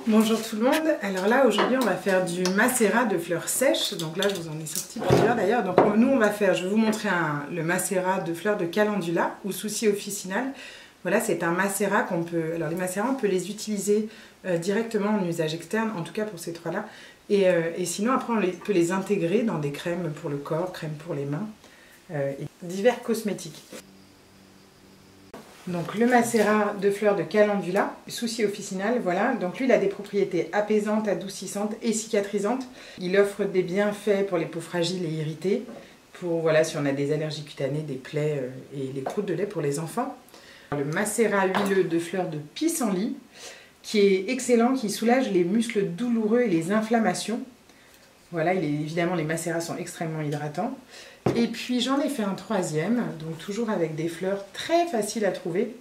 Bonjour tout le monde, alors là aujourd'hui on va faire du macérat de fleurs sèches, donc là je vous en ai sorti plusieurs d'ailleurs. Donc nous on va faire, je vais vous montrer le macérat de fleurs de calendula ou souci officinal. Voilà, c'est un macérat qu'on peut, alors les macérats on peut les utiliser directement en usage externe, en tout cas pour ces trois là. Et sinon après on peut les intégrer dans des crèmes pour le corps, crèmes pour les mains et divers cosmétiques. Donc le macérat de fleurs de calendula, souci officinal, voilà. Donc lui il a des propriétés apaisantes, adoucissantes et cicatrisantes. Il offre des bienfaits pour les peaux fragiles et irritées, pour voilà si on a des allergies cutanées, des plaies et les croûtes de lait pour les enfants. Le macérat huileux de fleurs de pissenlit, qui est excellent, qui soulage les muscles douloureux et les inflammations. Voilà, évidemment les macérats sont extrêmement hydratants. Et puis j'en ai fait un troisième, donc toujours avec des fleurs très faciles à trouver.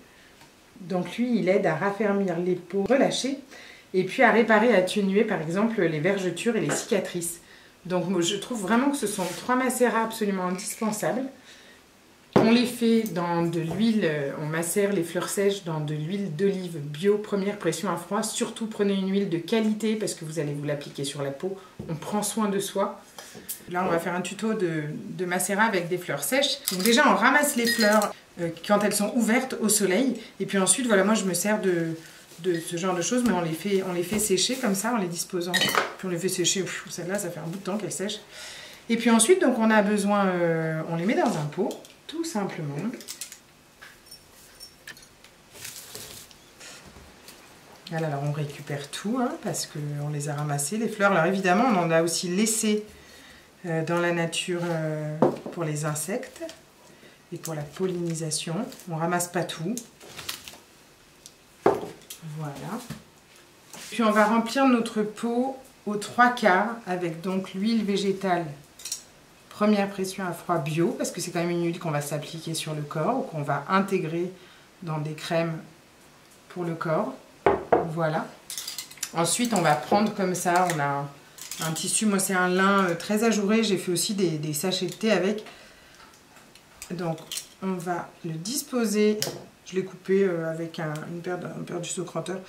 Donc lui, il aide à raffermir les peaux relâchées et puis à réparer et atténuer par exemple les vergetures et les cicatrices. Donc moi, je trouve vraiment que ce sont trois macérats absolument indispensables. On les fait dans de l'huile, on macère les fleurs sèches dans de l'huile d'olive bio, première pression à froid. Surtout prenez une huile de qualité parce que vous allez vous l'appliquer sur la peau. On prend soin de soi. Là on va faire un tuto de macérat avec des fleurs sèches. Donc déjà on ramasse les fleurs quand elles sont ouvertes au soleil. Et puis ensuite voilà, moi je me sers de ce genre de choses, mais on les fait sécher comme ça en les disposant. Puis on les fait sécher, celle-là ça fait un bout de temps qu'elle sèche. Et puis ensuite donc on a besoin, on les met dans un pot. Tout simplement. Alors on récupère tout hein, parce qu'on les a ramassés, les fleurs. Alors évidemment on en a aussi laissé dans la nature pour les insectes et pour la pollinisation. On ramasse pas tout. Voilà. Puis on va remplir notre pot aux 3/4 avec donc l'huile végétale. Première pression à froid bio, parce que c'est quand même une huile qu'on va s'appliquer sur le corps ou qu'on va intégrer dans des crèmes pour le corps. Voilà. Ensuite, on va prendre comme ça, on a un tissu, moi c'est un lin très ajouré, j'ai fait aussi des sachets de thé avec. Donc, on va le disposer, je l'ai coupé avec une paire du saucranteur.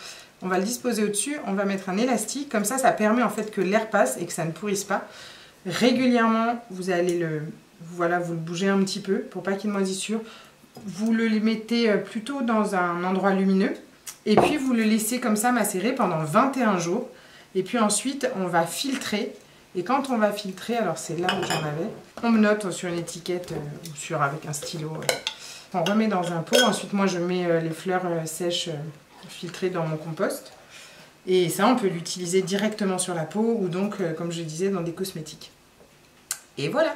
On va le disposer au-dessus, on va mettre un élastique, comme ça permet en fait que l'air passe et que ça ne pourrisse pas. Régulièrement, vous allez vous le bougez un petit peu pour pas qu'il y ait de moisissure. Vous le mettez plutôt dans un endroit lumineux et puis vous le laissez comme ça macérer pendant 21 jours. Et puis ensuite, on va filtrer. Et quand on va filtrer, alors c'est là où j'en avais, on me note sur une étiquette ou avec un stylo. On remet dans un pot. Ensuite, moi, je mets les fleurs sèches filtrées dans mon compost. Et ça, on peut l'utiliser directement sur la peau ou donc, comme je disais, dans des cosmétiques. Et voilà!